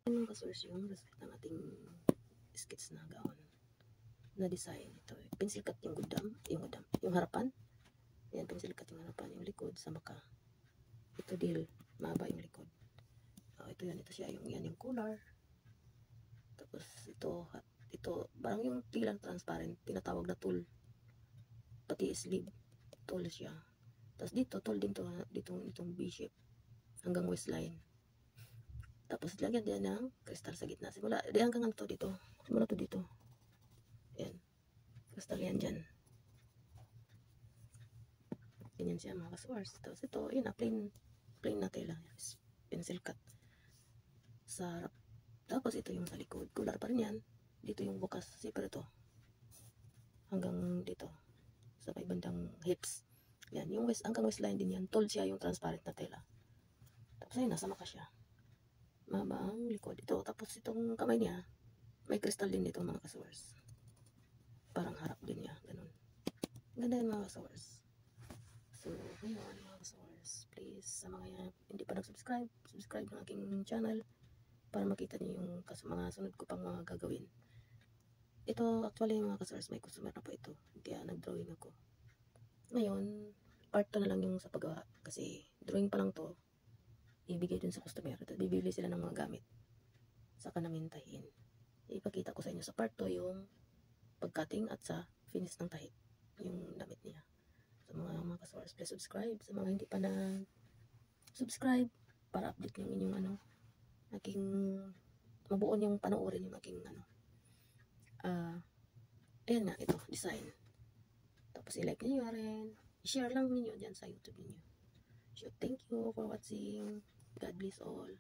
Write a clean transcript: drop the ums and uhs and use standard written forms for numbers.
Yung ka-source yung result ng ating sketch na gown na design. Ito, pencil cut yung yung harapan. Yan, pencil cut yung harapan, yung likod sa maka. Ito deal, mahaba yung likod. Ito yan, ito siya, yung collar. Tapos ito, parang yung tilang transparent, tinatawag na tulle. Pati sleeve, tulle siya. Tapos dito, tulle din to, itong B-shape hanggang waistline. Tapos lagyan din ng kristal sa gitna. Simula, hanggang ano to dito. Simula to dito. Yan. Kristal yan dyan. Ganyan siya mga ka-source. Tapos ito, yun na, plain na tela. Pencil cut. Sa harap. Tapos ito yung sa likod. Collar pa rin yan. Dito yung bukas. Zipper ito. Hanggang dito. Sa may bandang hips. Yan. Yung hanggang waistline din yan. Told siya yung transparent na tela. Tapos ayun, nasa maka siya. Mahaba ang likod. Ito. Tapos itong kamay niya, may kristal din dito mga ka-source. Parang harap din niya. Ganun. Ganda yun mga ka-source. So, ngayon mga ka-source, please, sa mga hindi pa nag-subscribe, subscribe ng aking channel para makita niyo yung mga sunod ko pang mga gagawin. Ito, actually mga ka-source, may customer na po ito. Kaya nag-drawing ako. Ngayon, part 2 na lang yung sa paggawa. Kasi drawing pa lang to, ibigay dun sa customer. At bibili sila ng mga gamit. Saka namin tahiin. Ipakita ko sa inyo sa part 2 yung pagcutting at sa finish ng tahi. Yung damit niya. Sa mga ka-source, please subscribe. Sa mga hindi pa na subscribe, para update yung inyong aking mabuon yung panoorin yung aking ayan nga, ito, design. Tapos i-like niyo rin. I-share lang niyo dyan sa YouTube niyo. So, thank you for watching. God bless all.